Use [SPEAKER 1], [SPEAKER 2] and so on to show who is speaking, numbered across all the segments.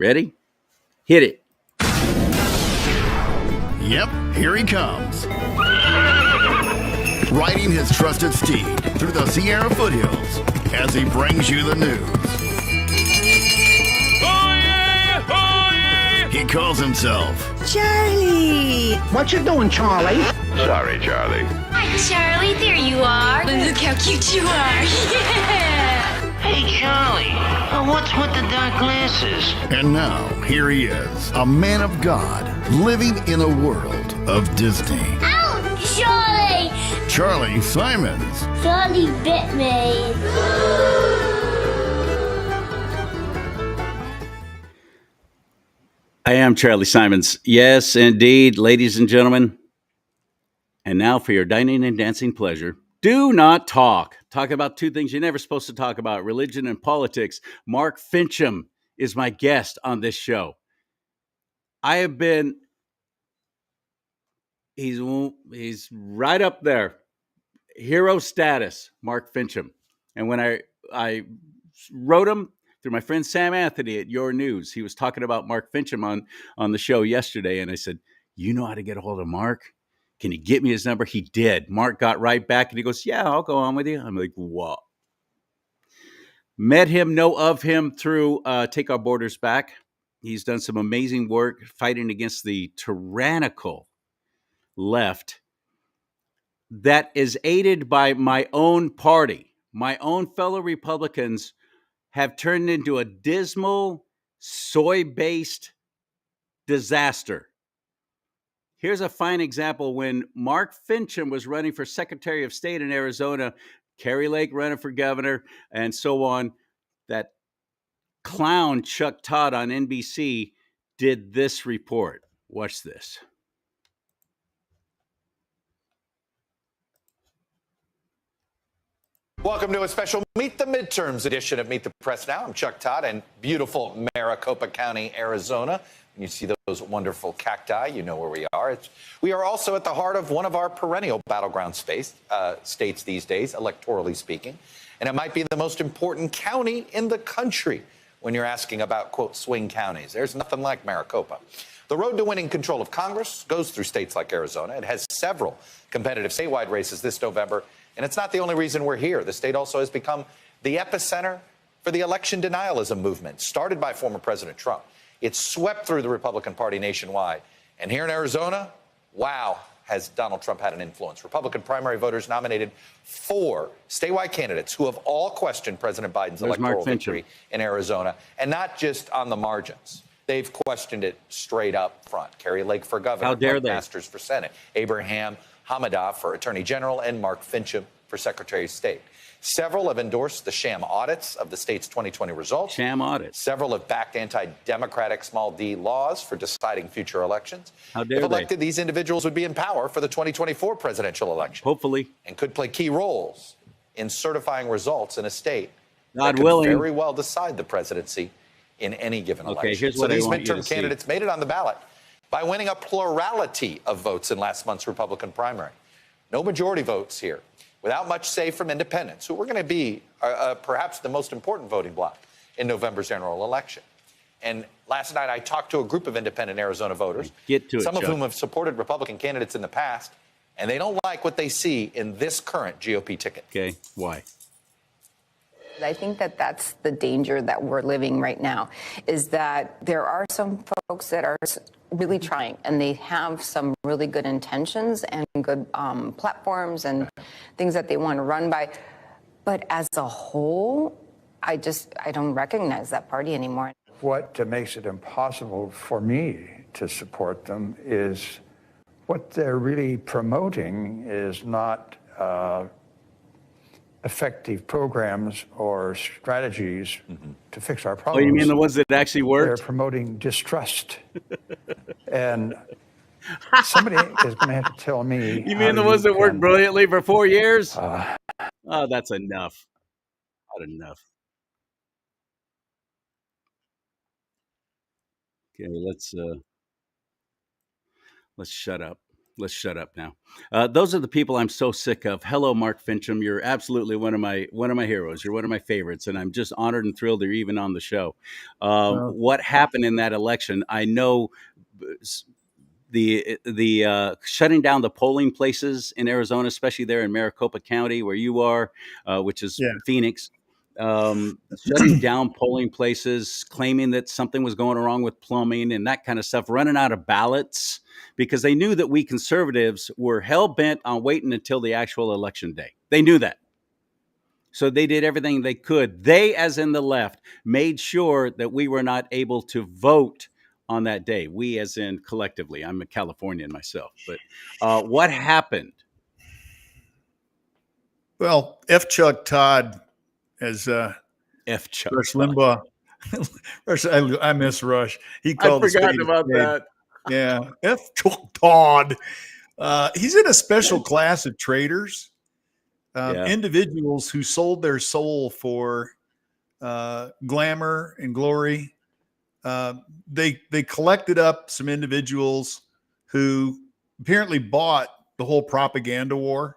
[SPEAKER 1] Ready? Hit it.
[SPEAKER 2] Yep, here he comes. Riding his trusted steed through the Sierra foothills as he brings you the news.
[SPEAKER 3] Oh yeah! Oh yeah!
[SPEAKER 2] He calls himself
[SPEAKER 4] Charlie!
[SPEAKER 5] What you doing, Charlie?
[SPEAKER 3] Sorry, Charlie.
[SPEAKER 6] Hi, Charlie. There you are. Look how cute you are. Yeah.
[SPEAKER 5] Hey, Charlie. What's with the dark glasses?
[SPEAKER 2] And now, here he is, a man of God, living in a world of Disney.
[SPEAKER 6] Ow, Charlie!
[SPEAKER 2] Charlie Simons.
[SPEAKER 6] Charlie bit me.
[SPEAKER 1] I am Charlie Simons. Yes, indeed, ladies and gentlemen. And now for your dining and dancing pleasure. Do not talk. Talk about two things you're never supposed to talk about, religion and politics. Mark Fincham is my guest on this show. He's right up there. Hero status, Mark Fincham. And when I wrote him through my friend Sam Anthony at Your News, he was talking about Mark Fincham on the show yesterday. And I said, you know how to get a hold of Mark? Can you get me his number? He did. Mark got right back and he goes, yeah, I'll go on with you. I'm like, whoa. Met him, know of him through Take Our Borders Back. He's done some amazing work fighting against the tyrannical left that is aided by my own party. My own fellow Republicans have turned into a dismal, soy-based disaster. Here's a fine example. When Mark Fincham was running for Secretary of State in Arizona, Kerry Lake running for governor, and so on, that clown Chuck Todd on NBC did this report. Watch this.
[SPEAKER 7] Welcome to a special Meet the Midterms edition of Meet the Press Now. I'm Chuck Todd in beautiful Maricopa County, Arizona. When you see those wonderful cacti, you know where we are. We are also at the heart of one of our perennial battleground states these days, electorally speaking. And it might be the most important county in the country when you're asking about, quote, swing counties. There's nothing like Maricopa. The road to winning control of Congress goes through states like Arizona. It has several competitive statewide races this November. And it's not the only reason we're here. The state also has become the epicenter for the election denialism movement, started by former President Trump. It's swept through the Republican Party nationwide. And here in Arizona, wow, has Donald Trump had an influence. Republican primary voters nominated 4 statewide candidates who have all questioned President Biden's electoral victory in Arizona, and not just on the margins. They've questioned it straight up front. Kerry Lake for governor,
[SPEAKER 1] How dare
[SPEAKER 7] Mike
[SPEAKER 1] they?
[SPEAKER 7] Masters for Senate, Abraham Hamadah for Attorney General, and Mark Fincham for Secretary of State. Several have endorsed the sham audits of the state's 2020 results.
[SPEAKER 1] Sham audits.
[SPEAKER 7] Several have backed anti-democratic small d laws for deciding future elections.
[SPEAKER 1] How dare
[SPEAKER 7] if elected,
[SPEAKER 1] they?
[SPEAKER 7] these individuals would be in power for the 2024 presidential election.
[SPEAKER 1] Hopefully.
[SPEAKER 7] And could play key roles in certifying results in a state
[SPEAKER 1] God
[SPEAKER 7] that could
[SPEAKER 1] willing.
[SPEAKER 7] very well decide the presidency in any given election.
[SPEAKER 1] Here's
[SPEAKER 7] So
[SPEAKER 1] what I
[SPEAKER 7] these
[SPEAKER 1] want you to
[SPEAKER 7] midterm
[SPEAKER 1] see.
[SPEAKER 7] candidates made it on the ballot by winning a plurality of votes in last month's Republican primary. No majority votes here, without much say from independents, who were going to be perhaps the most important voting bloc in November's general election. And last night I talked to a group of independent Arizona voters,
[SPEAKER 1] Get to it,
[SPEAKER 7] some of
[SPEAKER 1] Chuck.
[SPEAKER 7] whom have supported Republican candidates in the past, and they don't like what they see in this current GOP ticket.
[SPEAKER 1] Okay, why?
[SPEAKER 8] I think that that's the danger that we're living right now, is that there are some folks that are really trying, and they have some really good intentions and good platforms and things that they want to run by. But as a whole, I don't recognize that party anymore.
[SPEAKER 9] What makes it impossible for me to support them is what they're really promoting is not effective programs or strategies to fix our
[SPEAKER 1] Oh,
[SPEAKER 9] problems.
[SPEAKER 1] you mean the ones that actually
[SPEAKER 9] They're
[SPEAKER 1] worked?
[SPEAKER 9] promoting distrust. And somebody is going to have to tell me.
[SPEAKER 1] You
[SPEAKER 9] how
[SPEAKER 1] mean the ones that worked
[SPEAKER 9] can,
[SPEAKER 1] brilliantly for 4 years? Oh, that's enough. Not enough. Okay, let's shut up. let's shut up now. Those are the people I'm so sick of. Hello, Mark Fincham. You're absolutely one of my heroes. You're one of my favorites, and I'm just honored and thrilled you're even on the show. What happened in that election? I know the shutting down the polling places in Arizona, especially there in Maricopa County, where you are, which is Phoenix. Shutting down polling places, claiming that something was going wrong with plumbing and that kind of stuff, running out of ballots because they knew that we conservatives were hell bent on waiting until the actual election day. They knew that. So they did everything they could. They, as in the left, made sure that we were not able to vote on that day. We, as in collectively. I'm a Californian myself. But what happened?
[SPEAKER 10] Well, F. Chuck Todd, as
[SPEAKER 1] F. Chuck
[SPEAKER 10] Rush
[SPEAKER 1] Todd.
[SPEAKER 10] Limbaugh. Rush, I miss Rush. He
[SPEAKER 1] I
[SPEAKER 10] called
[SPEAKER 1] forgot about that.
[SPEAKER 10] Yeah, F. Chuck Todd. He's in a special class of traitors, individuals who sold their soul for glamour and glory. They collected up some individuals who apparently bought the whole propaganda war.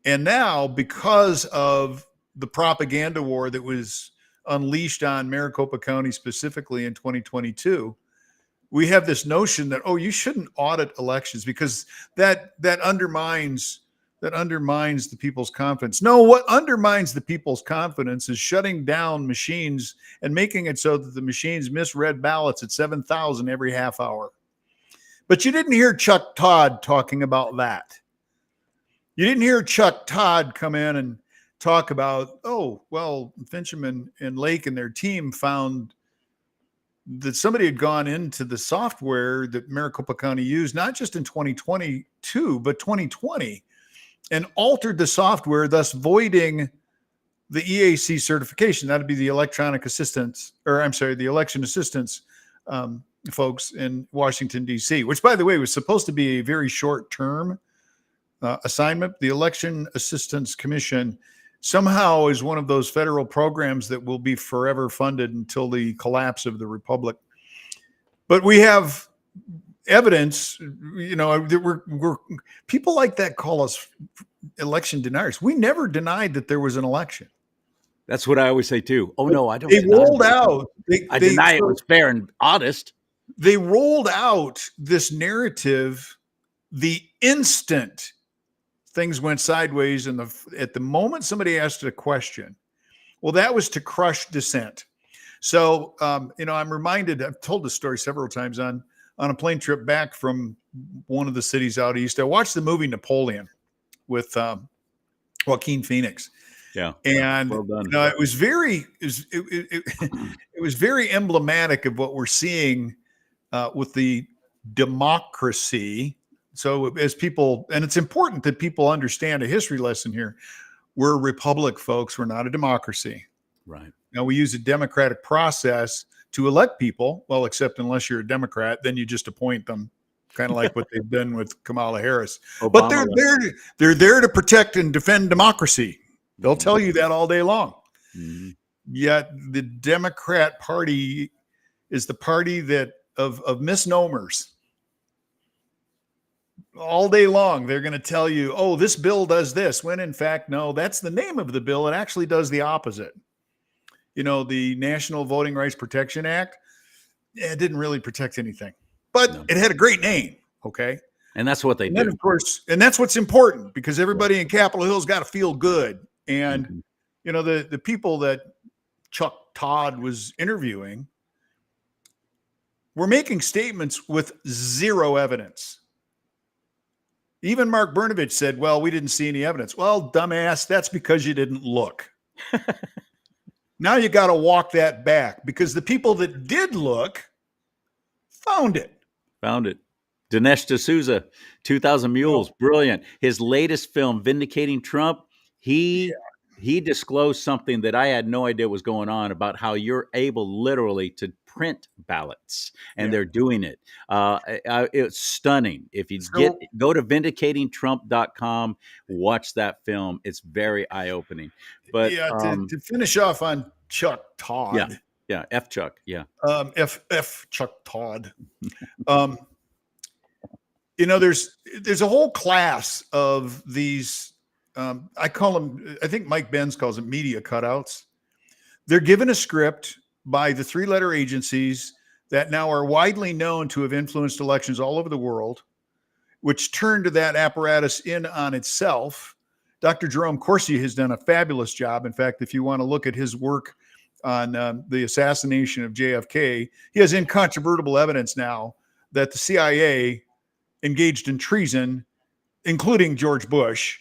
[SPEAKER 10] And now, because of the propaganda war that was unleashed on Maricopa County specifically in 2022, we have this notion that, you shouldn't audit elections because that undermines the people's confidence. No, what undermines the people's confidence is shutting down machines and making it so that the machines misread ballots at 7,000 every half hour. But you didn't hear Chuck Todd talking about that. You didn't hear Chuck Todd come in and talk about, Fincham and Lake and their team found that somebody had gone into the software that Maricopa County used, not just in 2022, but 2020, and altered the software, thus voiding the EAC certification. That'd be the electronic assistance, the election assistance folks in Washington, D.C., which, by the way, was supposed to be a very short-term assignment. The Election Assistance Commission somehow is one of those federal programs that will be forever funded until the collapse of the republic. But we have evidence, that we're people like that call us election deniers. We never denied that there was an election.
[SPEAKER 1] That's what I always say too. Oh no, I don't.
[SPEAKER 10] They rolled out.
[SPEAKER 1] I deny it was fair and honest.
[SPEAKER 10] They rolled out this narrative the instant things went sideways, and at the moment somebody asked a question, well, that was to crush dissent. So, I'm reminded, I've told this story several times on a plane trip back from one of the cities out east. I watched the movie Napoleon with Joaquin Phoenix.
[SPEAKER 1] Yeah,
[SPEAKER 10] and
[SPEAKER 1] well done.
[SPEAKER 10] It was it was very emblematic of what we're seeing with the democracy. So as people, and it's important that people understand a history lesson here. We're a republic, folks. We're not a democracy.
[SPEAKER 1] Right.
[SPEAKER 10] Now, we use a democratic process to elect people. Well, except unless you're a Democrat, then you just appoint them, kind of like what they've done with Kamala Harris. But they're there to protect and defend democracy. They'll tell you that all day long.
[SPEAKER 1] Mm-hmm.
[SPEAKER 10] Yet the Democrat Party is the party that of misnomers. All day long, they're going to tell you, this bill does this, when in fact, no, that's the name of the bill. It actually does the opposite. The National Voting Rights Protection Act, it didn't really protect anything, but it had a great name. Okay.
[SPEAKER 1] And that's what they do.
[SPEAKER 10] And of course, and that's what's important because everybody in Capitol Hill's got to feel good. And, the people that Chuck Todd was interviewing were making statements with zero evidence. Even Mark Brnovich said, well, we didn't see any evidence. Well, dumbass, that's because you didn't look. Now you got to walk that back because the people that did look found it.
[SPEAKER 1] Dinesh D'Souza, 2,000 Mules, brilliant. His latest film, Vindicating Trump, he disclosed something that I had no idea was going on about how you're able literally to print ballots, and they're doing it. It's stunning. If you go to vindicatingtrump.com, watch that film. It's very eye-opening. But
[SPEAKER 10] to finish off on Chuck Todd.
[SPEAKER 1] Yeah, F Chuck. Yeah.
[SPEAKER 10] F Chuck Todd. there's a whole class of these. I call them. I think Mike Benz calls them media cutouts. They're given a script by the three-letter agencies that now are widely known to have influenced elections all over the world, which turned that apparatus in on itself. Dr. Jerome Corsi has done a fabulous job. In fact, if you want to look at his work on the assassination of JFK, he has incontrovertible evidence now that the CIA engaged in treason, including George Bush,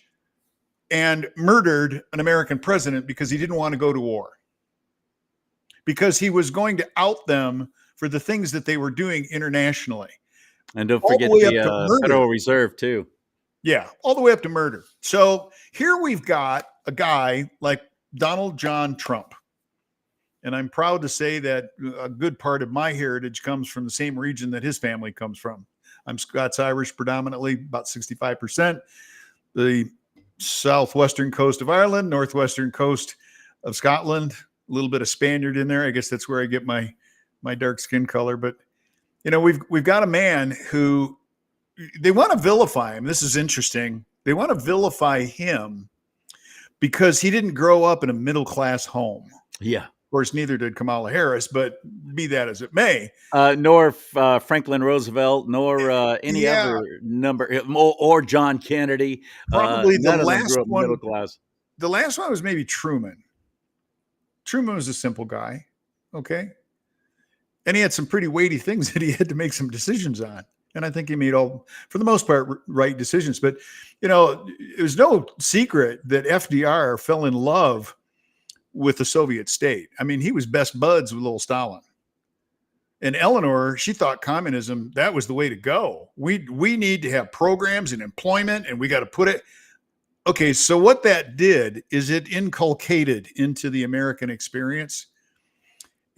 [SPEAKER 10] and murdered an American president because he didn't want to go to war, because he was going to out them for the things that they were doing internationally.
[SPEAKER 1] And don't forget the Federal Reserve, too.
[SPEAKER 10] Yeah, all the way up to murder. So here we've got a guy like Donald John Trump. And I'm proud to say that a good part of my heritage comes from the same region that his family comes from. I'm Scots-Irish predominantly, about 65%. The southwestern coast of Ireland, northwestern coast of Scotland, a little bit of Spaniard in there. I guess that's where I get my dark skin color. But, we've got a man who they want to vilify him. This is interesting. They want to vilify him because he didn't grow up in a middle-class home.
[SPEAKER 1] Yeah.
[SPEAKER 10] Of course, neither did Kamala Harris, but be that as it may.
[SPEAKER 1] Nor Franklin Roosevelt, nor any other number, or John Kennedy.
[SPEAKER 10] Probably the
[SPEAKER 1] none of them
[SPEAKER 10] last
[SPEAKER 1] grew up
[SPEAKER 10] one.
[SPEAKER 1] middle class.
[SPEAKER 10] The last one was maybe Truman. Truman was a simple guy, okay? And he had some pretty weighty things that he had to make some decisions on. And I think he made for the most part, right decisions. But, it was no secret that FDR fell in love with the Soviet state. I mean, he was best buds with little Stalin. And Eleanor, she thought communism, that was the way to go. We need to have programs and employment, and we got to put it. Okay, so what that did is it inculcated into the American experience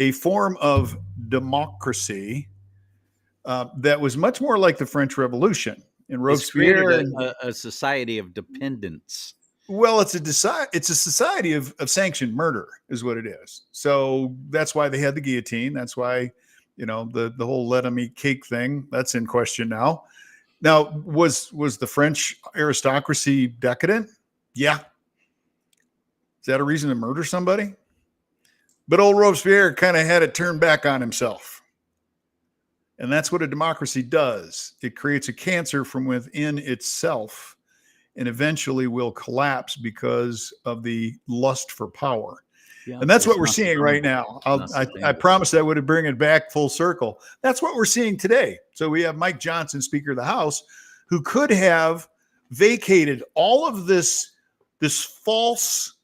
[SPEAKER 10] a form of democracy that was much more like the French Revolution. And Robespierre
[SPEAKER 1] created a society of dependence.
[SPEAKER 10] Well, it's a society of sanctioned murder is what it is. So that's why they had the guillotine. That's why, the whole let them eat cake thing, that's in question now. Now, was the French aristocracy decadent? Yeah. Is that a reason to murder somebody? But old Robespierre kind of had it turned back on himself. And that's what a democracy does. It creates a cancer from within itself and eventually will collapse because of the lust for power. Yeah, and that's what we're seeing right now. I promised I would bring it back full circle. That's what we're seeing today. So we have Mike Johnson, Speaker of the House, who could have vacated all of this false,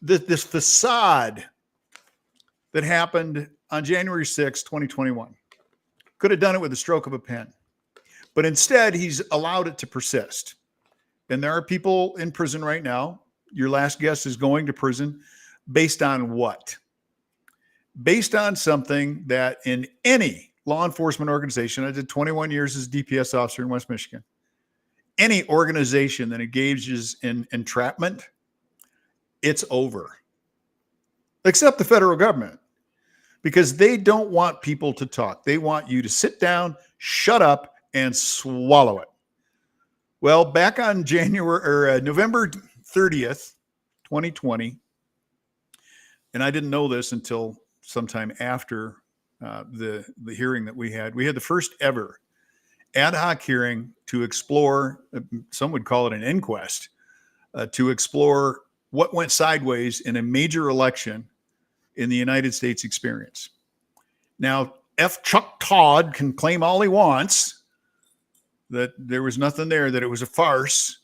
[SPEAKER 10] this facade that happened on January 6, 2021. Could have done it with a stroke of a pen. But instead, he's allowed it to persist. And there are people in prison right now. Your last guest is going to prison based on what? Based on something that in any law enforcement organization, I did 21 years as DPS officer in West Michigan, any organization that engages in entrapment, it's over. Except the federal government, because they don't want people to talk. They want you to sit down, shut up, and swallow it. Well, back on November 30th, 2020, and I didn't know this until sometime after the hearing that we had the first ever ad hoc hearing to explore, some would call it an inquest, to explore what went sideways in a major election in the United States experience. Now, Chuck Todd can claim all he wants that there was nothing there, that it was a farce.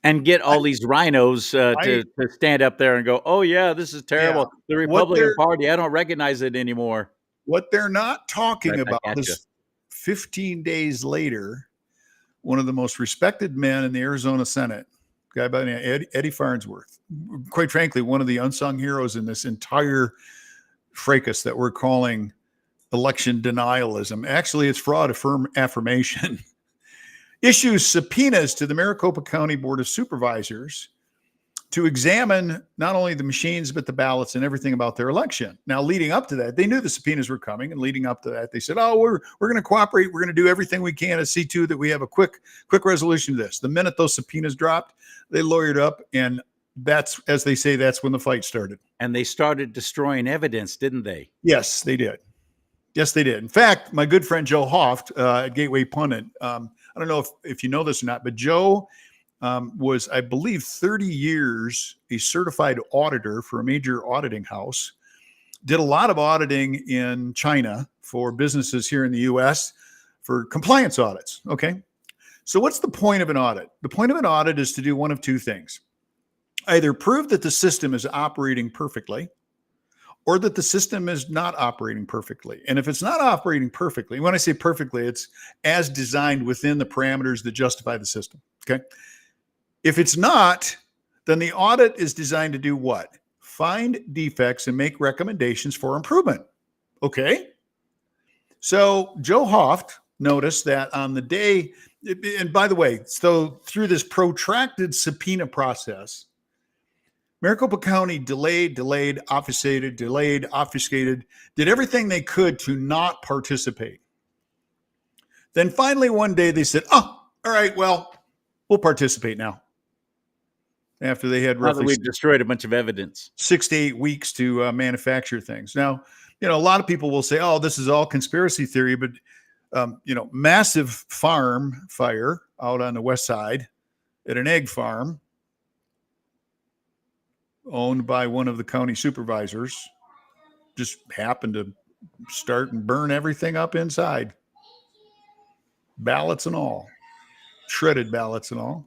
[SPEAKER 1] And get all these rhinos to stand up there and go, oh, yeah, this is terrible. Yeah. The Republican Party, I don't recognize it anymore.
[SPEAKER 10] What they're not talking about is 15 days later, one of the most respected men in the Arizona Senate, a guy by the name of Eddie Farnsworth, quite frankly, one of the unsung heroes in this entire fracas that we're calling election denialism. Actually, it's fraud affirmation. Issues subpoenas to the Maricopa County Board of Supervisors to examine not only the machines, but the ballots and everything about their election. Now, leading up to that, they knew the subpoenas were coming, and leading up to that, they said, oh, we're going to cooperate. We're going to do everything we can to see to that we have a quick resolution to this. The minute those subpoenas dropped, they lawyered up, and that's, as they say, that's when the fight started.
[SPEAKER 1] And they started destroying evidence, didn't they?
[SPEAKER 10] Yes, they did. Yes, they did. In fact, my good friend Joe Hoft at Gateway Pundit, I don't know if you know this or not, but Joe was, I believe, 30 years a certified auditor for a major auditing house, did a lot of auditing in China for businesses here in the U.S. for compliance audits. Okay. So what's the point of an audit? The point of an audit is to do one of two things. Either prove that the system is operating perfectly, or that the system is not operating perfectly. And if it's not operating perfectly, when I say perfectly, it's as designed within the parameters that justify the system. Okay. If it's not, then the audit is designed to do what? Find defects and make recommendations for improvement. Okay. So Joe Hoft noticed that on the day, and by the way, so through this protracted subpoena process, Maricopa County delayed, obfuscated, did everything they could to not participate. Then finally one day they said, oh, all right, well, we'll participate now. After they had roughly
[SPEAKER 1] we destroyed a bunch of evidence.
[SPEAKER 10] 6 to 8 weeks to manufacture things. Now, a lot of people will say, oh, this is all conspiracy theory, but, massive farm fire out on the west side at an egg farm owned by one of the county supervisors just happened to start and burn everything up inside. Ballots and all. Shredded ballots and all.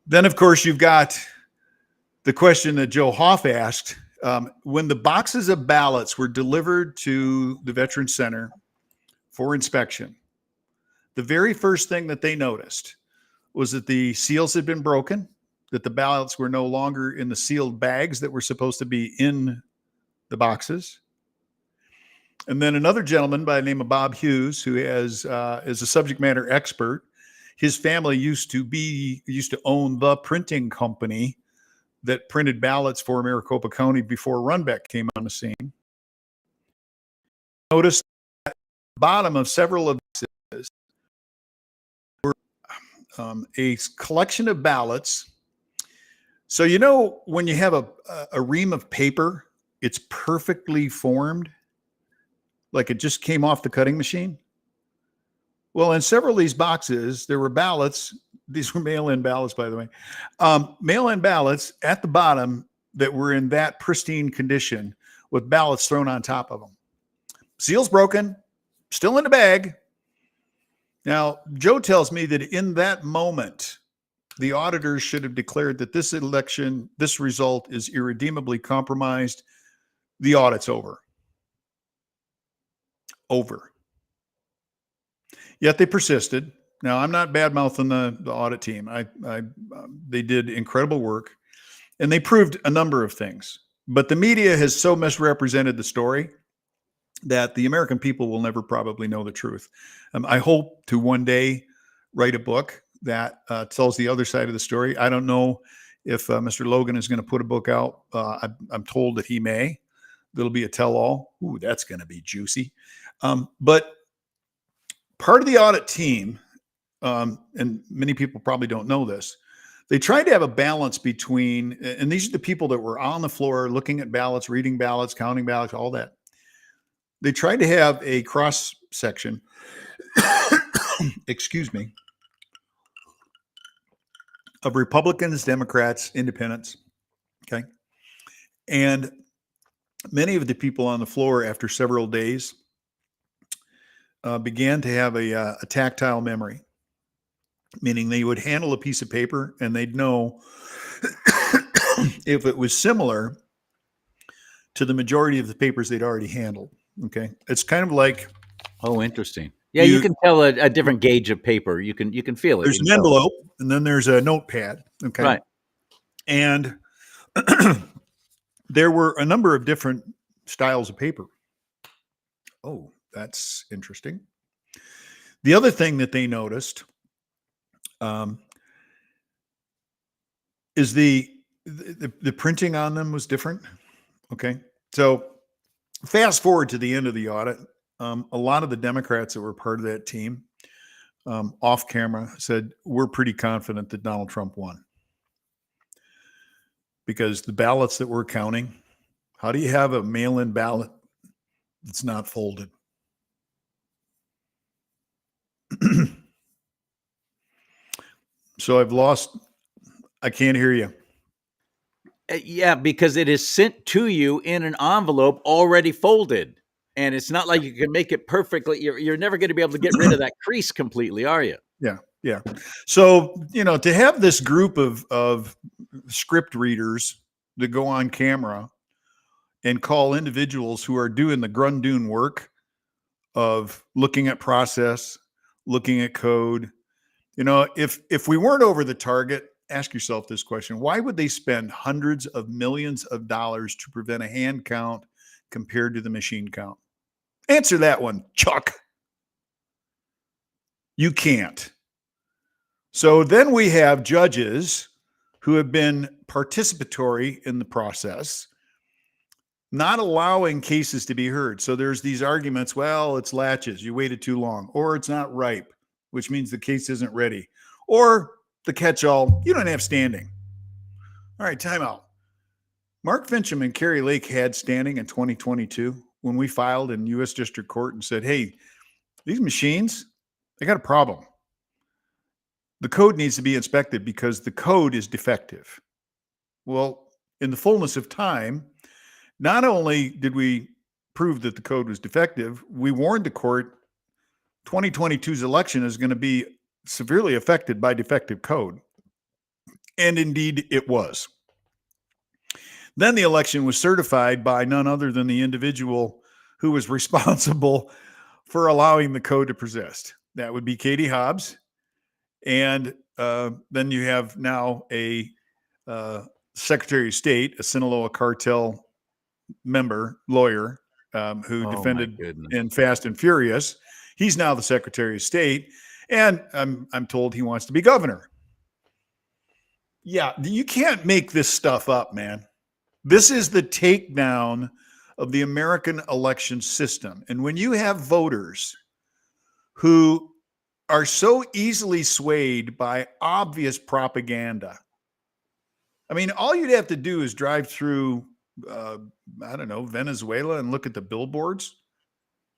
[SPEAKER 10] Then, of course, you've got the question that Joe Hoff asked. When the boxes of ballots were delivered to the Veterans Center for inspection, the very first thing that they noticed was that the seals had been broken, that the ballots were no longer in the sealed bags that were supposed to be in the boxes. And then another gentleman by the name of Bob Hughes, who is a subject matter expert. His family used to own the printing company that printed ballots for Maricopa County before Runbeck came on the scene. Notice at the bottom of several of these were a collection of ballots. So when you have a ream of paper, it's perfectly formed, like it just came off the cutting machine. Well, in several of these boxes, there were ballots. These were mail-in ballots, by the way. Mail-in ballots at the bottom that were in that pristine condition with ballots thrown on top of them. Seals broken, still in the bag. Now, Joe tells me that in that moment, the auditors should have declared that this result is irredeemably compromised. The audit's over. Over. Yet they persisted. Now, I'm not bad-mouthing the audit team. They did incredible work, and they proved a number of things. But the media has so misrepresented the story that the American people will never probably know the truth. I hope to one day write a book that tells the other side of the story. I don't know if Mr. Logan is going to put a book out. I'm told that he may. There'll be a tell-all. Ooh, that's going to be juicy. But part of the audit team, and many people probably don't know this, they tried to have a balance between, and these are the people that were on the floor looking at ballots, reading ballots, counting ballots, all that. They tried to have a cross section, excuse me, of Republicans, Democrats, Independents. Okay. And many of the people on the floor, after several days, began to have a tactile memory, meaning they would handle a piece of paper and they'd know if it was similar to the majority of the papers they'd already handled. Okay. It's kind of like,
[SPEAKER 1] oh, interesting. Yeah, you can tell a different gauge of paper. You can feel it.
[SPEAKER 10] There's an envelope, and then there's a notepad. Okay.
[SPEAKER 1] Right.
[SPEAKER 10] And there were a number of different styles of paper. Oh, that's interesting. The other thing that they noticed is the the printing on them was different. Okay. So fast forward to the end of the audit. A lot of the Democrats that were part of that team off camera said, we're pretty confident that Donald Trump won. Because the ballots that we're counting, how do you have a mail-in ballot that's not folded? So I can't hear you.
[SPEAKER 1] Yeah, because it is sent to you in an envelope already folded. And it's not like you can make it perfectly. You're never going to be able to get rid of that crease completely, are you?
[SPEAKER 10] Yeah. Yeah. So, to have this group of script readers that go on camera and call individuals who are doing the grundune work of looking at process, looking at code, if we weren't over the target, ask yourself this question: why would they spend hundreds of millions of dollars to prevent a hand count compared to the machine count? Answer that one, Chuck. You can't. So then we have judges who have been participatory in the process, not allowing cases to be heard. So there's these arguments, well, it's latches, you waited too long, or it's not ripe, which means the case isn't ready, or the catch-all, you don't have standing. All right, time out. Mark Fincham and Carrie Lake had standing in 2022 when we filed in U.S. District Court and said, hey, these machines, they got a problem. The code needs to be inspected because the code is defective. Well, in the fullness of time, not only did we prove that the code was defective, we warned the court 2022's election is going to be severely affected by defective code. And indeed it was. Then the election was certified by none other than the individual who was responsible for allowing the code to persist. That would be Katie Hobbs. And then you have now a Secretary of State, a Sinaloa cartel member, lawyer, who defended in Fast and Furious. He's now the Secretary of State. And I'm told he wants to be governor. Yeah, you can't make this stuff up, man. This is the takedown of the American election system. And when you have voters who are so easily swayed by obvious propaganda, I mean, all you'd have to do is drive through, Venezuela and look at the billboards,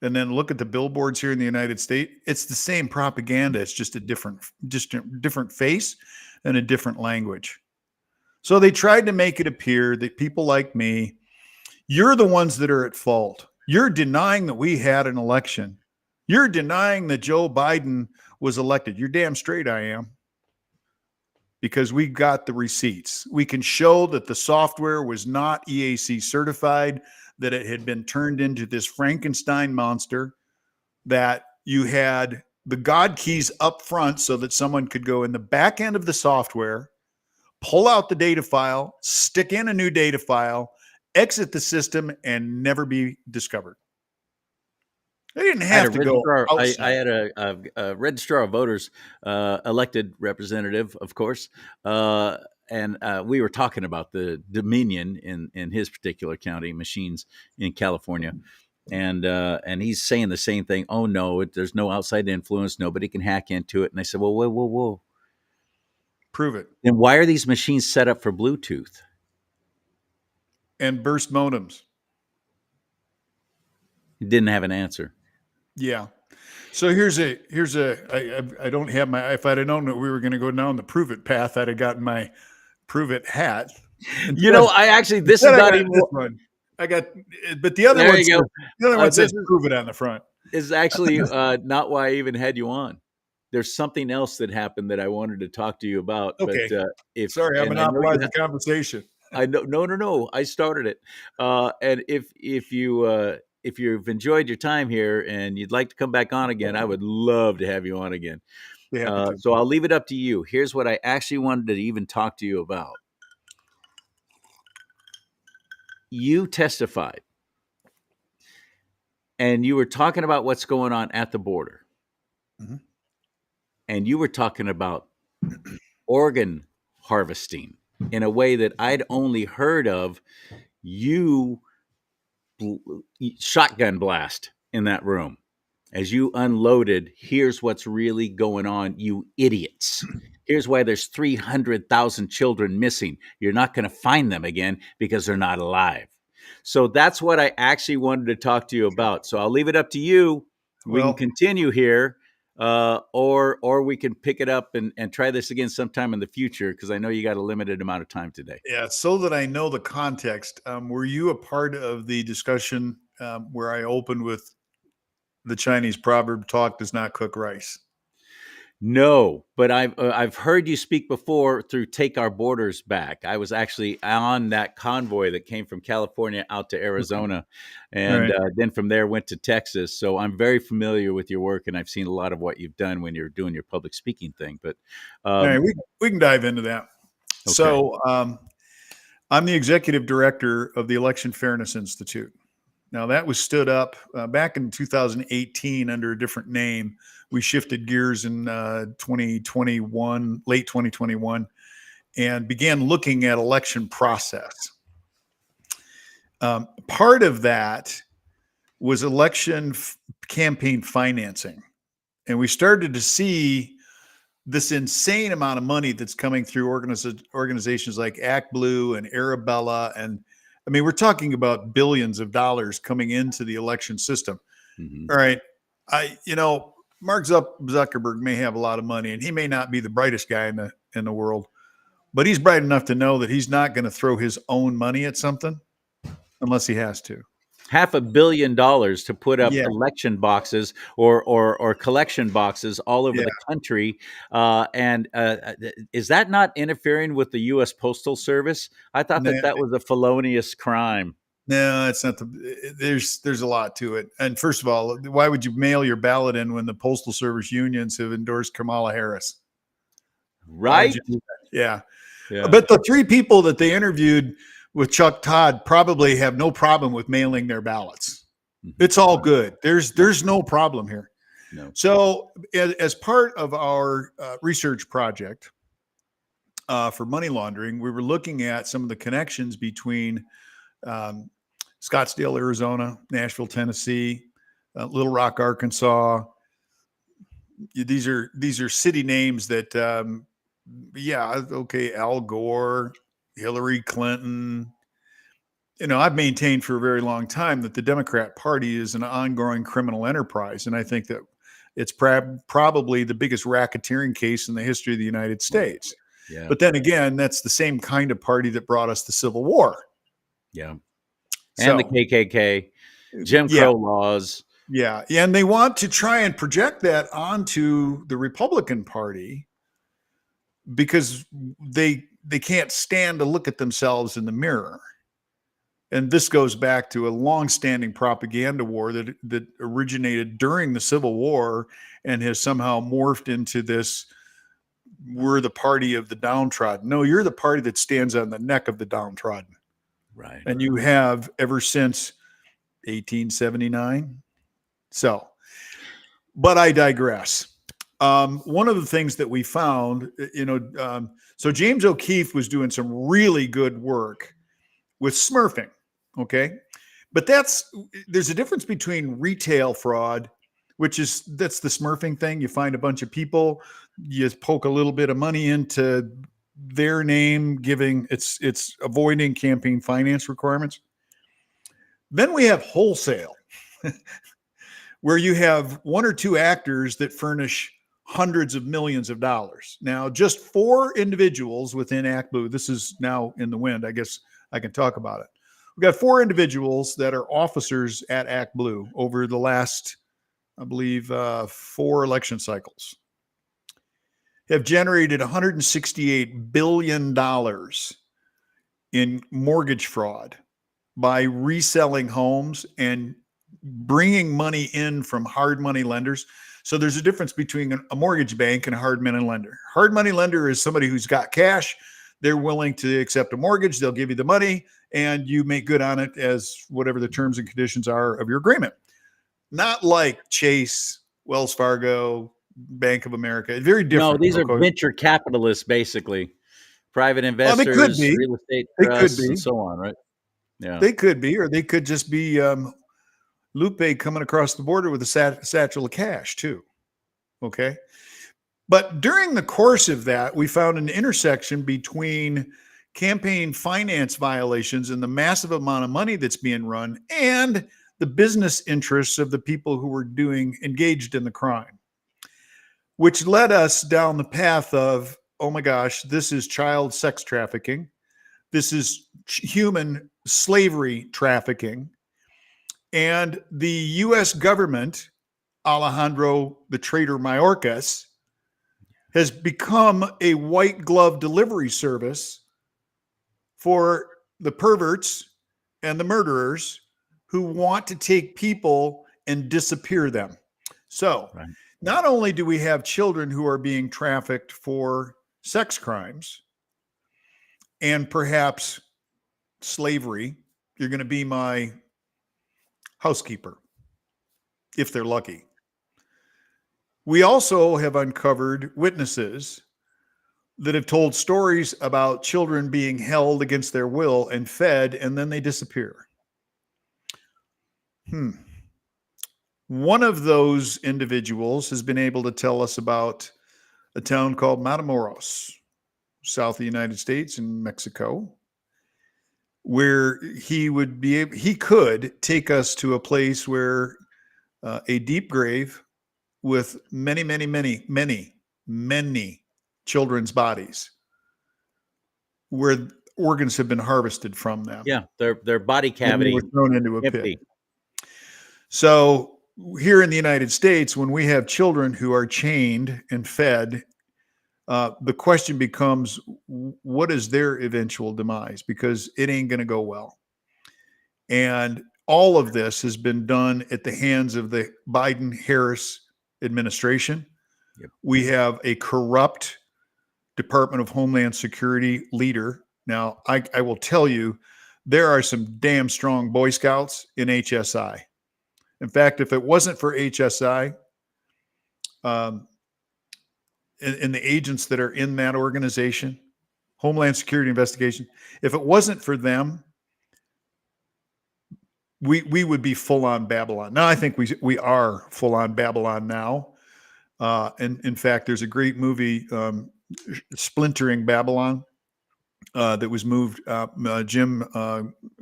[SPEAKER 10] and then look at the billboards here in the United States. It's the same propaganda. It's just a different face and a different language. So they tried to make it appear that people like me, you're the ones that are at fault. You're denying that we had an election. You're denying that Joe Biden was elected. You're damn straight I am. Because we got the receipts. We can show that the software was not EAC certified, that it had been turned into this Frankenstein monster, that you had the God keys up front so that someone could go in the back end of the software, pull out the data file, stick in a new data file, exit the system, and never be discovered. They didn't have to go outside.
[SPEAKER 1] I had a registrar of voters, elected representative, of course, and we were talking about the Dominion in his particular county machines in California, and he's saying the same thing. Oh no, there's no outside influence. Nobody can hack into it. And I said, well, whoa.
[SPEAKER 10] Prove it.
[SPEAKER 1] And why are these machines set up for Bluetooth
[SPEAKER 10] and burst modems?
[SPEAKER 1] He didn't have an answer.
[SPEAKER 10] Yeah. So here's a I don't have my, if I'd have known that we were going to go down the prove it path, I'd have gotten my prove it hat.
[SPEAKER 1] This is not even
[SPEAKER 10] this one. I got, but the other one says prove it on the front.
[SPEAKER 1] Is actually not why I even had you on. There's something else that happened that I wanted to talk to you about.
[SPEAKER 10] Okay.
[SPEAKER 1] But
[SPEAKER 10] sorry, I'm monopolizing the conversation.
[SPEAKER 1] I know, no. I started it. And if you've enjoyed your time here and you'd like to come back on again, I would love to have you on again. So I'll leave it up to you. Here's what I actually wanted to even talk to you about. You testified, and you were talking about what's going on at the border. Mm-hmm. And you were talking about organ harvesting. in a way that I'd only heard of. You shotgun blast in that room as you unloaded. Here's what's really going on, you idiots. Here's why there's 300,000 children missing. You're not going to find them again because they're not alive. So that's what I actually wanted to talk to you about. So I'll leave it up to you. We can continue here, or we can pick it up and try this again sometime in the future, because I know you got a limited amount of time today.
[SPEAKER 10] Yeah, so that I know the context, were you a part of the discussion where I opened with the Chinese proverb, talk does not cook rice?
[SPEAKER 1] No, but I've heard you speak before through Take Our Borders Back. I was actually on that convoy that came from California out to Arizona, and then from there went to Texas. So I'm very familiar with your work, and I've seen a lot of what you've done when you're doing your public speaking thing. But
[SPEAKER 10] all right, we can dive into that. Okay. So I'm the executive director of the Election Fairness Institute. Now, that was stood up back in 2018 under a different name. We shifted gears in 2021, late 2021, and began looking at election process. Part of that was election campaign financing. And we started to see this insane amount of money that's coming through organizations like Act Blue and Arabella. And I mean, we're talking about billions of dollars coming into the election system. Mm-hmm. All right. Mark Zuckerberg may have a lot of money, and he may not be the brightest guy in the world, but he's bright enough to know that he's not going to throw his own money at something unless he has to.
[SPEAKER 1] $500 million to put up election boxes or collection boxes all over the country. Is that not interfering with the U.S. Postal Service? I thought that was a felonious crime.
[SPEAKER 10] No, it's not. There's a lot to it. And first of all, why would you mail your ballot in when the Postal Service unions have endorsed Kamala Harris?
[SPEAKER 1] Right?
[SPEAKER 10] Yeah. But the three people that they interviewed with Chuck Todd probably have no problem with mailing their ballots. Mm-hmm. It's all good. There's no problem here. No. So as part of our research project for money laundering, we were looking at some of the connections between Scottsdale, Arizona, Nashville, Tennessee, Little Rock, Arkansas. These are city names that, Al Gore, Hillary Clinton. I've maintained for a very long time that the Democrat Party is an ongoing criminal enterprise, and I think that it's probably the biggest racketeering case in the history of the United States. Yeah. But then again, that's the same kind of party that brought us the Civil War.
[SPEAKER 1] Yeah. And the KKK, Jim Crow laws.
[SPEAKER 10] Yeah. And they want to try and project that onto the Republican Party because they can't stand to look at themselves in the mirror. And this goes back to a long-standing propaganda war that originated during the Civil War and has somehow morphed into this, we're the party of the downtrodden. No, you're the party that stands on the neck of the downtrodden.
[SPEAKER 1] Right.
[SPEAKER 10] And you have ever since 1879. So, but I digress. One of the things that we found, so James O'Keefe was doing some really good work with smurfing. Okay. But there's a difference between retail fraud, that's the smurfing thing. You find a bunch of people, you poke a little bit of money into their name, it's avoiding campaign finance requirements. Then we have wholesale, where you have one or two actors that furnish hundreds of millions of dollars. Now, just 4 individuals within Act Blue, this is now in the wind, I guess I can talk about it. We've got 4 individuals that are officers at Act Blue over the last, I believe, 4 election cycles, have generated $168 billion in mortgage fraud by reselling homes and bringing money in from hard money lenders. So there's a difference between a mortgage bank and a hard money lender. Hard money lender is somebody who's got cash. They're willing to accept a mortgage. They'll give you the money and you make good on it as whatever the terms and conditions are of your agreement. Not like Chase, Wells Fargo, Bank of America. Very different.
[SPEAKER 1] No, these are venture capitalists, basically. private
[SPEAKER 10] Well, they could
[SPEAKER 1] investors,
[SPEAKER 10] be.
[SPEAKER 1] real estate
[SPEAKER 10] They could
[SPEAKER 1] trusts, and
[SPEAKER 10] be.
[SPEAKER 1] so on, right? Yeah.
[SPEAKER 10] They could be, or they could just be Lupe coming across the border with a satchel of cash too. Okay. But during the course of that, we found an intersection between campaign finance violations and the massive amount of money that's being run and the business interests of the people who were engaged in the crime, which led us down the path of, oh my gosh, this is child sex trafficking. This is human slavery trafficking. And the U.S. government, Alejandro the traitor Mayorkas, has become a white glove delivery service for the perverts and the murderers who want to take people and disappear them. So
[SPEAKER 1] Right.
[SPEAKER 10] not only do we have children who are being trafficked for sex crimes and perhaps slavery, you're going to be my housekeeper if they're lucky. We also have uncovered witnesses that have told stories about children being held against their will and fed, and then they disappear. One of those individuals has been able to tell us about a town called Matamoros, south of the United States in Mexico, where he could take us to a place where a deep grave with many, many, many, many, many children's bodies where organs have been harvested from them.
[SPEAKER 1] Yeah, their body
[SPEAKER 10] And they
[SPEAKER 1] cavity
[SPEAKER 10] were thrown into a
[SPEAKER 1] empty.
[SPEAKER 10] pit. So here in the United States, when we have children who are chained and fed, the question becomes, what is their eventual demise? Because it ain't going to go well. And all of this has been done at the hands of the Biden-Harris administration.
[SPEAKER 1] Yep.
[SPEAKER 10] We have a corrupt Department of Homeland Security leader. Now, I will tell you, there are some damn strong Boy Scouts in HSI. In fact, if it wasn't for HSI and the agents that are in that organization, Homeland Security Investigation, if it wasn't for them, we would be full on Babylon. Now, I think we are full on Babylon now. And in fact, there's a great movie, Splintering Babylon, that was moved. Jim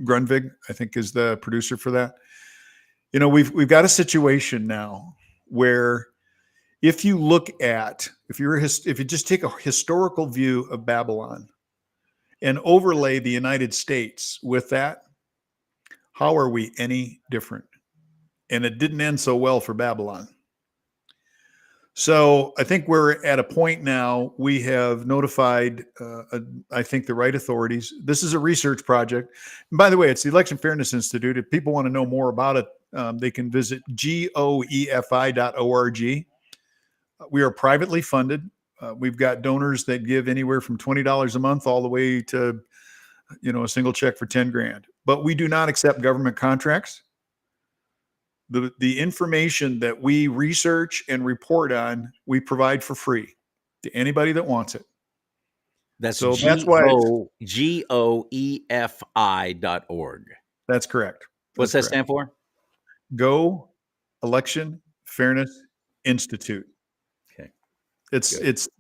[SPEAKER 10] Grunwig, I think, is the producer for that. You know, we've got a situation now where if you just take a historical view of Babylon and overlay the United States with that, how are we any different? And it didn't end so well for Babylon. So I think we're at a point now, we have notified, I think, the right authorities. This is a research project. And by the way, it's the Election Fairness Institute. If people want to know more about it, they can visit goefi.org. We are privately funded. We've got donors that give anywhere from $20 a month all the way to, a single check for 10 grand. But we do not accept government contracts. The information that we research and report on, we provide for free to anybody that wants it.
[SPEAKER 1] That's goefi.org.
[SPEAKER 10] That's correct.
[SPEAKER 1] What's that stand for?
[SPEAKER 10] Go Election Fairness Institute.
[SPEAKER 1] Okay.
[SPEAKER 10] It's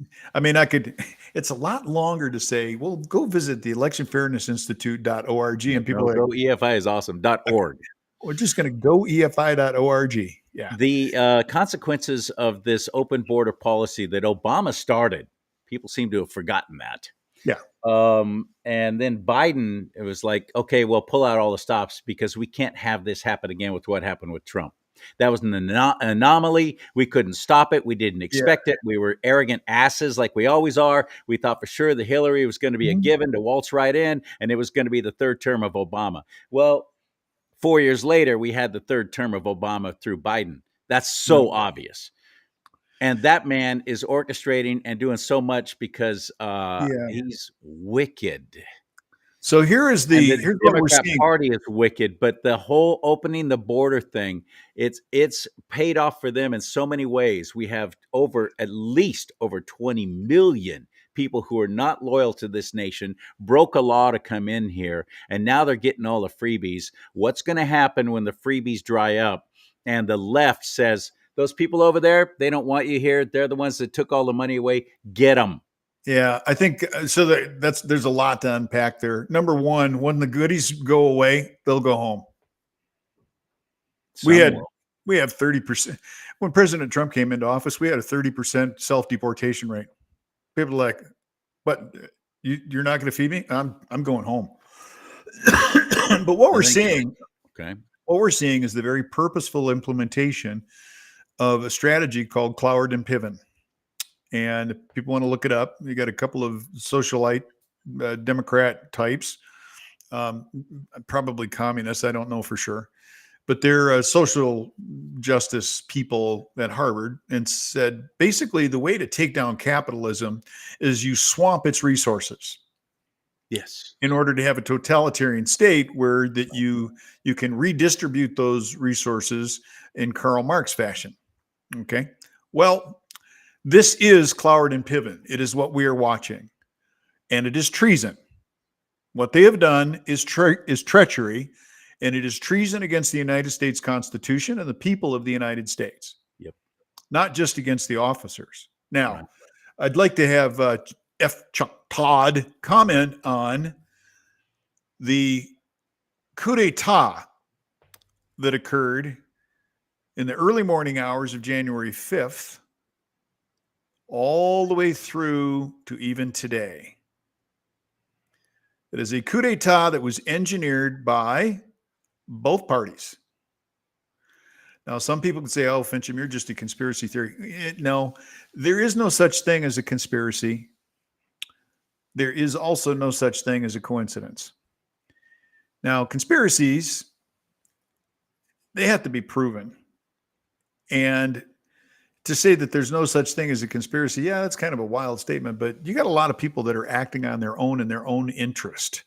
[SPEAKER 10] a lot longer to say, well, go visit the electionfairnessinstitute.org and people
[SPEAKER 1] go EFI is awesome. .org.
[SPEAKER 10] We're just going to go EFI.org. Yeah.
[SPEAKER 1] The consequences of this open border policy that Obama started, people seem to have forgotten that.
[SPEAKER 10] Yeah.
[SPEAKER 1] And then Biden, it was like, okay, well, pull out all the stops because we can't have this happen again with what happened with Trump. That was an anomaly. We couldn't stop it. We didn't expect it. We were arrogant asses like we always are. We thought for sure that Hillary was going to be a given to waltz right in, and it was going to be the third term of Obama. Well, 4 years later, we had the third term of Obama through Biden. That's so obvious. And that man is orchestrating and doing so much because he's wicked.
[SPEAKER 10] So here's the
[SPEAKER 1] Democrat Party is wicked, but the whole opening the border thing, it's paid off for them in so many ways. We have at least over 20 million people who are not loyal to this nation, broke a law to come in here, and now they're getting all the freebies. What's going to happen when the freebies dry up and the left says, those people over there, they don't want you here. They're the ones that took all the money away. Get them.
[SPEAKER 10] Yeah, I think so. There's a lot to unpack there. Number one, when the goodies go away, they'll go home. We have 30%. When President Trump came into office, we had a 30% self-deportation rate. People are like, "But you're not going to feed me? I'm going home." But what we're seeing is the very purposeful implementation of a strategy called Cloward and Piven. And if people want to look it up, you got a couple of socialite Democrat types, probably communists. I don't know for sure, but they're social justice people at Harvard, and said basically the way to take down capitalism is you swamp its resources.
[SPEAKER 1] Yes.
[SPEAKER 10] In order to have a totalitarian state where that you can redistribute those resources in Karl Marx fashion. Okay. Well, this is Cloward and Piven. It is what we are watching, and it is treason. What they have done is treachery, and it is treason against the United States Constitution and the people of the United States.
[SPEAKER 1] Yep.
[SPEAKER 10] Not just against the officers. Now, I'd like to have F. Chuck Todd comment on the coup d'etat that occurred in the early morning hours of January 5th, all the way through to even today. It is a coup d'etat that was engineered by both parties. Now, some people can say, oh, Fincham, you're just a conspiracy theory. No, there is no such thing as a conspiracy. There is also no such thing as a coincidence. Now, conspiracies, they have to be proven. And to say that there's no such thing as a conspiracy, yeah, that's kind of a wild statement, but you got a lot of people that are acting on their own in their own interest.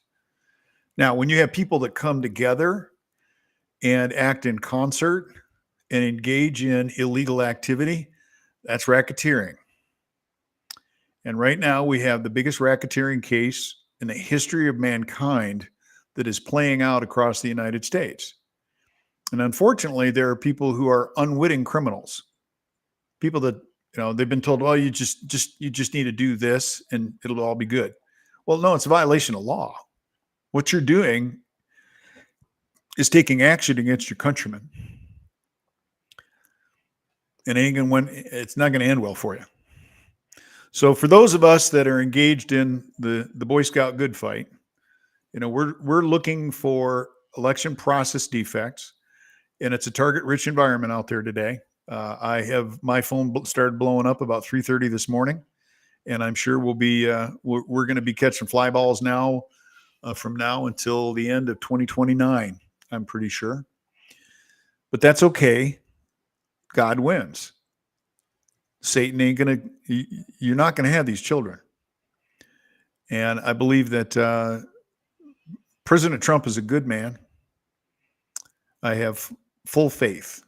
[SPEAKER 10] Now, when you have people that come together and act in concert and engage in illegal activity, that's racketeering. And right now we have the biggest racketeering case in the history of mankind that is playing out across the United States. And unfortunately, there are people who are unwitting criminals. People that, they've been told, well, you just need to do this and it'll all be good. Well, no, it's a violation of law. What you're doing is taking action against your countrymen. And it's not going to end well for you. So for those of us that are engaged in the Boy Scout good fight, we're looking for election process defects, and it's a target-rich environment out there today. I have my phone started blowing up about 3:30 this morning, and I'm sure we'll be we're going to be catching fly balls now from now until the end of 2029. I'm pretty sure, but that's okay. God wins. Satan ain't gonna. You're not going to have these children, and I believe that President Trump is a good man. I have full faith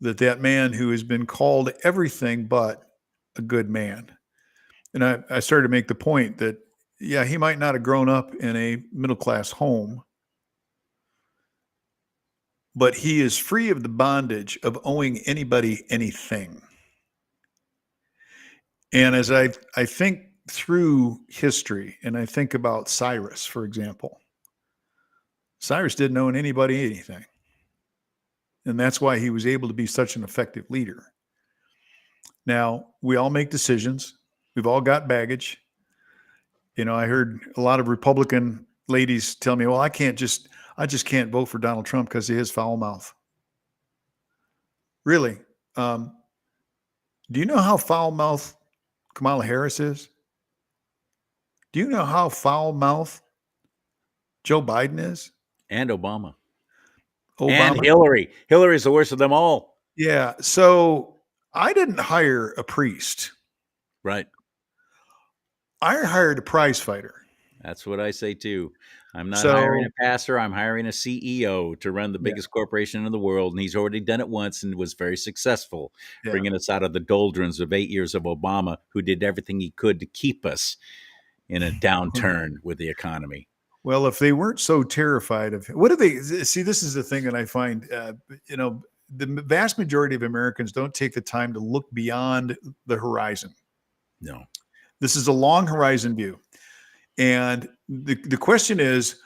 [SPEAKER 10] that man who has been called everything but a good man. And I started to make the point that, yeah, he might not have grown up in a middle-class home, but he is free of the bondage of owing anybody anything. And as I think through history, and I think about Cyrus, for example, Cyrus didn't owe anybody anything. And that's why he was able to be such an effective leader. Now, we all make decisions. We've all got baggage. I heard a lot of Republican ladies tell me, well, I just can't vote for Donald Trump because of his foul mouth. Really? Do you know how foul-mouthed Kamala Harris is? Do you know how foul-mouthed Joe Biden is?
[SPEAKER 1] And Obama. And Hillary. Hillary's the worst of them all.
[SPEAKER 10] Yeah. So I didn't hire a priest.
[SPEAKER 1] Right.
[SPEAKER 10] I hired a prize fighter.
[SPEAKER 1] That's what I say too. I'm not hiring
[SPEAKER 10] So
[SPEAKER 1] a pastor. I'm hiring a CEO to run the
[SPEAKER 10] yeah,
[SPEAKER 1] biggest corporation in the world. And he's already done it once and was very successful,
[SPEAKER 10] yeah.
[SPEAKER 1] bringing us out of the doldrums of 8 years of Obama, who did everything he could to keep us in a downturn with the economy.
[SPEAKER 10] Well, if they weren't so terrified of what do they see? This is the thing that I find, the vast majority of Americans don't take the time to look beyond the horizon.
[SPEAKER 1] No.
[SPEAKER 10] This is a long horizon view. And the question is,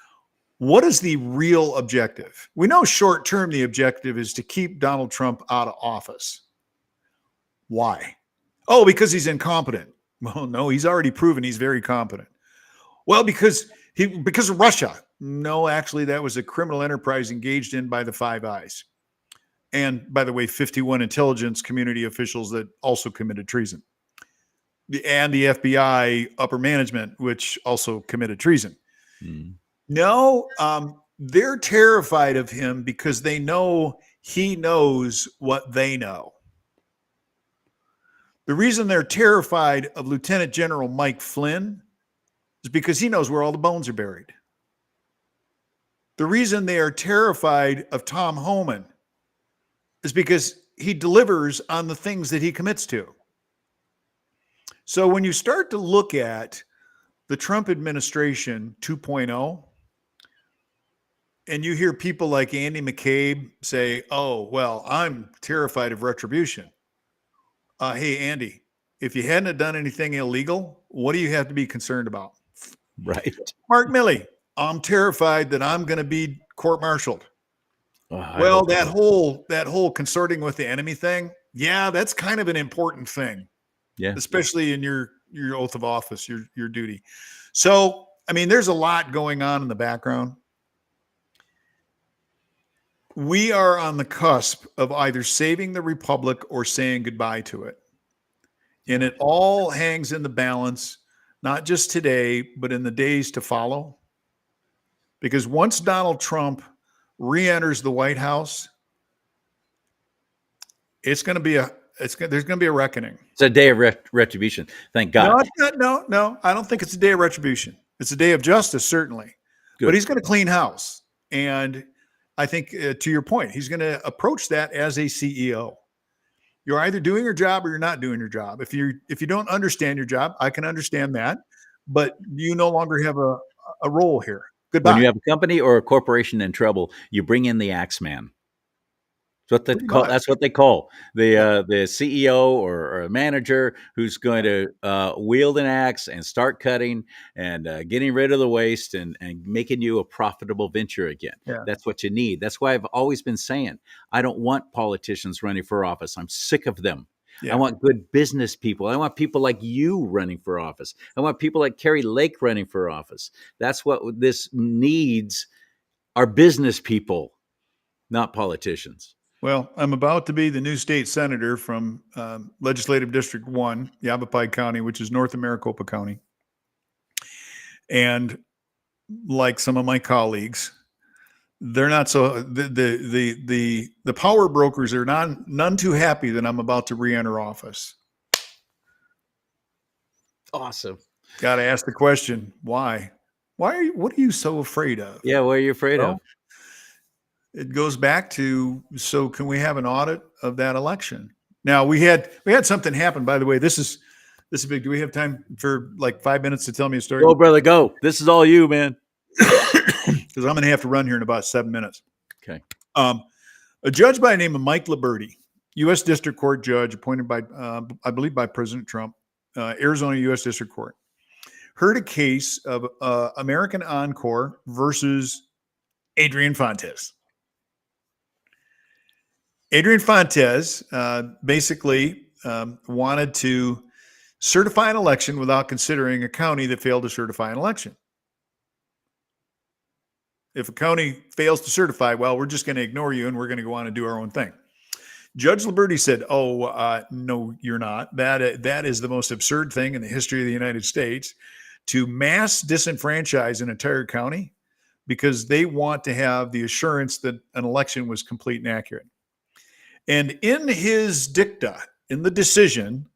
[SPEAKER 10] what is the real objective? We know short term, the objective is to keep Donald Trump out of office. Why? Oh, because he's incompetent. Well, no, he's already proven he's very competent. Well, because of Russia. No, actually, that was a criminal enterprise engaged in by the Five Eyes. And by the way, 51 intelligence community officials that also committed treason. And the FBI upper management, which also committed treason.
[SPEAKER 1] Mm.
[SPEAKER 10] No, they're terrified of him because they know he knows what they know. The reason they're terrified of Lieutenant General Mike Flynn is because he knows where all the bones are buried. The reason they are terrified of Tom Homan is because he delivers on the things that he commits to. So when you start to look at the Trump administration 2.0, and you hear people like Andy McCabe say, oh, well, I'm terrified of retribution. Hey, Andy, if you hadn't done anything illegal, what do you have to be concerned about?
[SPEAKER 1] Right.
[SPEAKER 10] Mark Milley, I'm terrified that I'm going to be court-martialed. Well, that whole consorting with the enemy thing, yeah, that's kind of an important thing.
[SPEAKER 1] Yeah.
[SPEAKER 10] Especially in your oath of office, your duty. So, I mean, there's a lot going on in the background. We are on the cusp of either saving the republic or saying goodbye to it. And it all hangs in the balance, not just today, but in the days to follow. Because once Donald Trump re-enters the White House, there's going to be a reckoning.
[SPEAKER 1] It's a day of retribution. Thank God.
[SPEAKER 10] No, it's not. No, I don't think it's a day of retribution. It's a day of justice, certainly.
[SPEAKER 1] Good.
[SPEAKER 10] But he's going to clean house. And I think, to your point, he's going to approach that as a CEO. You're either doing your job or you're not doing your job. If you don't understand your job, I can understand that. But you no longer have a role here. Goodbye.
[SPEAKER 1] When you have a company or a corporation in trouble, you bring in the axe man. That's what they call the CEO or a manager who's going to wield an axe and start cutting and getting rid of the waste and making you a profitable venture again.
[SPEAKER 10] Yeah.
[SPEAKER 1] That's what you need. That's why I've always been saying I don't want politicians running for office. I'm sick of them. Yeah. I want good business people. I want people like you running for office. I want people like Carrie Lake running for office. That's what this needs, are business people, not politicians.
[SPEAKER 10] Well, I'm about to be the new state senator from Legislative District 1, Yavapai County, which is north of Maricopa County. And like some of my colleagues, they're not so the power brokers are none too happy that I'm about to re-enter office.
[SPEAKER 1] Awesome.
[SPEAKER 10] Got to ask the question, why? What are you so afraid of?
[SPEAKER 1] Yeah, what are you afraid of?
[SPEAKER 10] It goes back to, so can we have an audit of that election? Now we had something happen, by the way. This is big. Do we have time for like 5 minutes to tell me a story?
[SPEAKER 1] Go, brother, go. This is all you, man.
[SPEAKER 10] Because I'm going to have to run here in about 7 minutes.
[SPEAKER 1] Okay.
[SPEAKER 10] A judge by the name of Mike Liberty, U.S. District Court judge appointed by, I believe by President Trump, Arizona U.S. District Court, heard a case of American Encore versus Adrian Fontes. Adrian Fontes basically wanted to certify an election without considering a county that failed to certify an election. If a county fails to certify, well, we're just going to ignore you and we're going to go on and do our own thing. Judge Liberty said, no, you're not. That is the most absurd thing in the history of the United States, to mass disenfranchise an entire county because they want to have the assurance that an election was complete and accurate. And in his dicta, in the decision,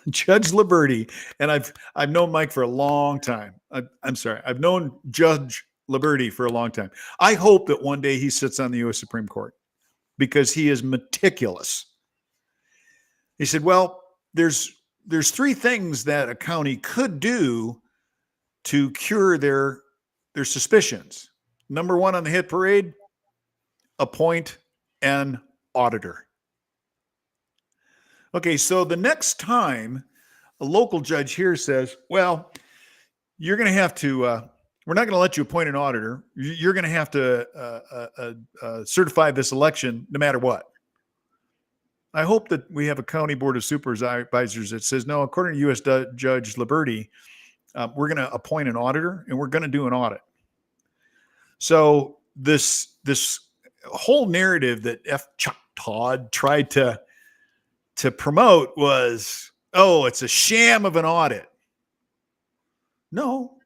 [SPEAKER 10] Judge Liberty, and I've known Mike for a long time. I've known Judge Liberty for a long time. I hope that one day he sits on the U.S. Supreme Court because he is meticulous. He said, well, there's three things that a county could do to cure their suspicions. Number one on the hit parade, appoint an auditor. Okay, so the next time a local judge here says, well, you're going to have to, we're not going to let you appoint an auditor. You're going to have to certify this election no matter what. I hope that we have a county board of supervisors that says, no, according to U.S. Judge Liberty, we're going to appoint an auditor and we're going to do an audit. So this whole narrative that F. Chuck Todd tried to promote was, oh, it's a sham of an audit. No,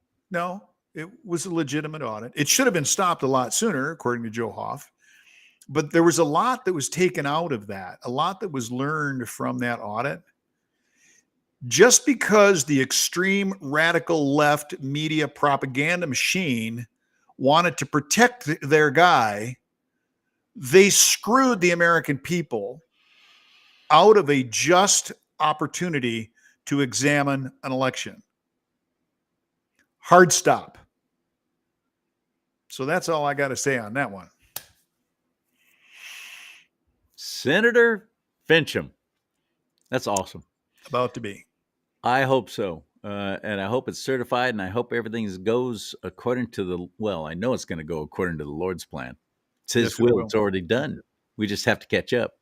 [SPEAKER 10] it was a legitimate audit. It should have been stopped a lot sooner, according to Joe Hoff. But there was a lot that was taken out of that, a lot that was learned from that audit. Just because the extreme radical left media propaganda machine wanted to protect their guy, they screwed the American people out of a just opportunity to examine an election. Hard stop. So that's all I got to say on that one.
[SPEAKER 1] Senator Fincham. That's awesome.
[SPEAKER 10] About to be.
[SPEAKER 1] I hope so. And I hope it's certified, and I hope everything goes according to I know it's going to go according to the Lord's plan. It's His will. It's already done. We just have to catch up.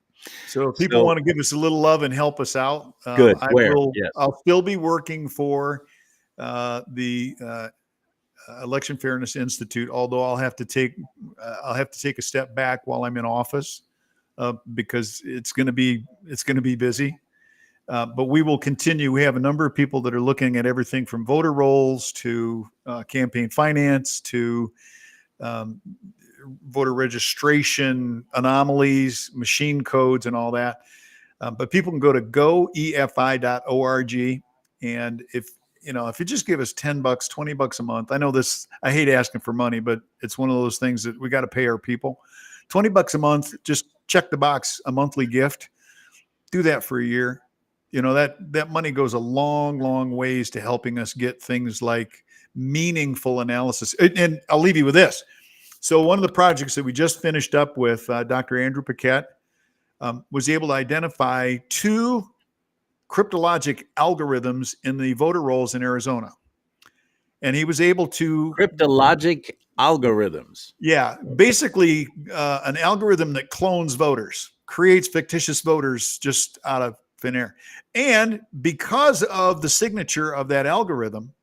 [SPEAKER 10] So if people want to give us a little love and help us out,
[SPEAKER 1] good.
[SPEAKER 10] I'll still be working for the Election Fairness Institute, although I'll have to take a step back while I'm in office because it's going to be busy. But we will continue. We have a number of people that are looking at everything from voter rolls to campaign finance to voter registration anomalies, machine codes, and all that. But people can go to goefi.org. And if you just give us $10, $20 a month, I know this, I hate asking for money, but it's one of those things that we got to pay our people. $20 a month, just check the box, a monthly gift. Do that for a year. That money goes a long, long ways to helping us get things like meaningful analysis. And I'll leave you with this. So one of the projects that we just finished up with Dr. Andrew Paquette was able to identify 2 cryptologic algorithms in the voter rolls in Arizona. And he was able to...
[SPEAKER 1] Cryptologic algorithms.
[SPEAKER 10] Yeah, basically an algorithm that clones voters, creates fictitious voters just out of thin air. And because of the signature of that algorithm,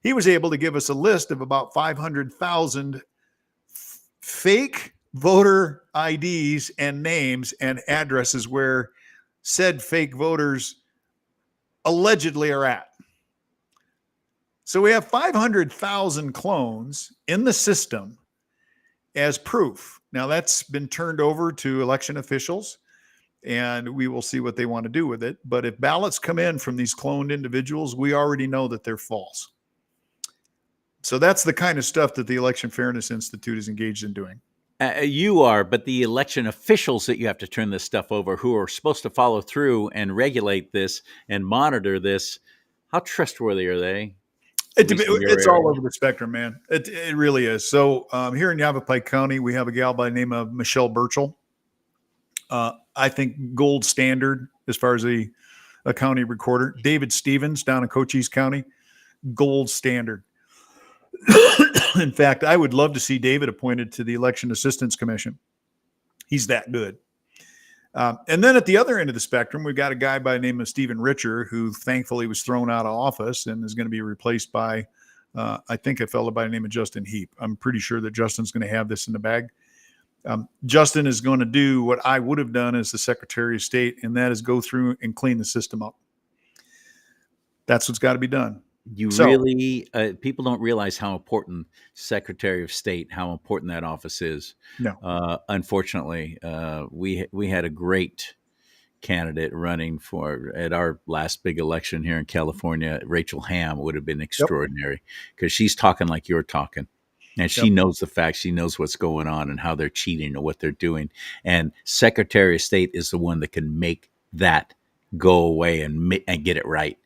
[SPEAKER 10] he was able to give us a list of about 500,000 fake voter IDs and names and addresses where said fake voters allegedly are at. So we have 500,000 clones in the system as proof. Now that's been turned over to election officials, and we will see what they want to do with it. But if ballots come in from these cloned individuals, we already know that they're false. So that's the kind of stuff that the Election Fairness Institute is engaged in doing.
[SPEAKER 1] You are, but the election officials that you have to turn this stuff over, who are supposed to follow through and regulate this and monitor this, how trustworthy are they?
[SPEAKER 10] It's all over the spectrum, man. It really is. So here in Yavapai County, we have a gal by the name of Michelle Burchell. I think gold standard as far as a county recorder. David Stevens down in Cochise County, gold standard. In fact, I would love to see David appointed to the Election Assistance Commission. He's that good. And then at the other end of the spectrum, we've got a guy by the name of Stephen Richer, who thankfully was thrown out of office and is going to be replaced by, I think, a fellow by the name of Justin Heap. I'm pretty sure that Justin's going to have this in the bag. Justin is going to do what I would have done as the Secretary of State, and that is go through and clean the system up. That's what's got to be done.
[SPEAKER 1] People don't realize how important Secretary of State, how important that office is.
[SPEAKER 10] No.
[SPEAKER 1] Unfortunately, we had a great candidate running at our last big election here in California. Rachel Hamm would have been extraordinary because she's talking like you're talking. And she knows the facts. She knows what's going on and how they're cheating and what they're doing. And Secretary of State is the one that can make that go away and get it right.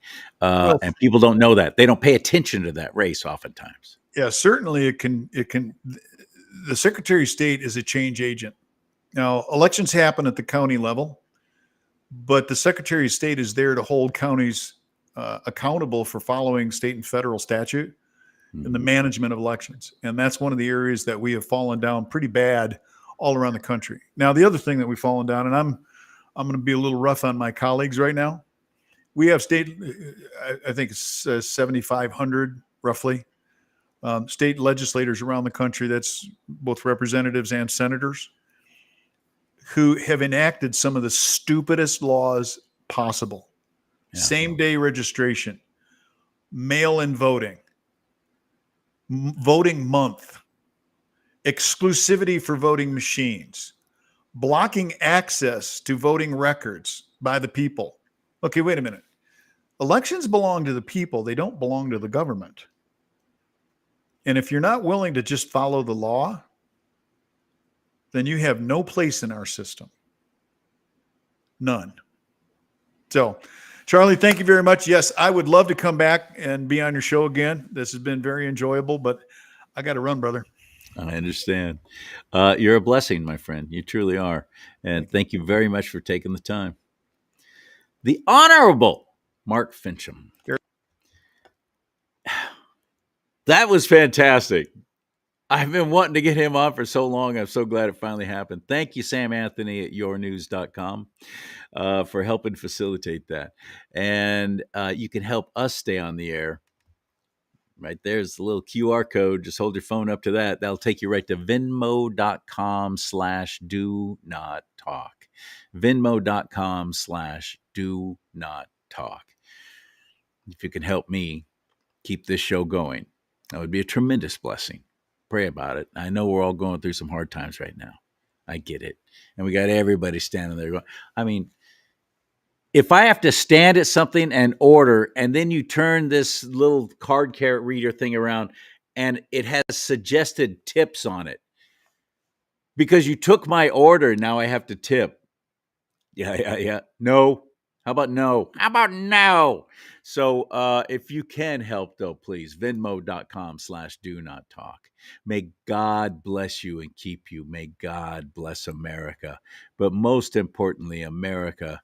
[SPEAKER 1] And people don't know that. They don't pay attention to that race oftentimes.
[SPEAKER 10] Yeah, certainly it can. The Secretary of State is a change agent. Now, elections happen at the county level, but the Secretary of State is there to hold counties accountable for following state and federal statute in the management of elections. And that's one of the areas that we have fallen down pretty bad all around the country. Now, the other thing that we've fallen down, and I'm going to be a little rough on my colleagues right now. We have state, I think it's 7,500 roughly, state legislators around the country, that's both representatives and senators, who have enacted some of the stupidest laws possible. Yeah. Same-day registration, mail-in voting, voting month, exclusivity for voting machines, blocking access to voting records by the people. Okay, wait a minute. Elections belong to the people. They don't belong to the government. And if you're not willing to just follow the law, then you have no place in our system. None. So, Charlie, thank you very much. Yes, I would love to come back and be on your show again. This has been very enjoyable, but I got to run, brother.
[SPEAKER 1] I understand. You're a blessing, my friend. You truly are. And thank you very much for taking the time. The Honorable Mark Fincham. That was fantastic. I've been wanting to get him on for so long. I'm so glad it finally happened. Thank you, Sam Anthony at yournews.com for helping facilitate that. And you can help us stay on the air. Right there's the little QR code. Just hold your phone up to that. That'll take you right to venmo.com/DoNotTalk. venmo.com/DoNotTalk. If you can help me keep this show going, that would be a tremendous blessing. Pray about it. I know we're all going through some hard times right now. I get it. And we got everybody standing there going, I mean, if I have to stand at something and order, and then you turn this little card carrot reader thing around and it has suggested tips on it because you took my order, now I have to tip. Yeah. No. How about no? So if you can help, though, please, venmo.com/DoNotTalk. May God bless you and keep you. May God bless America. But most importantly, America,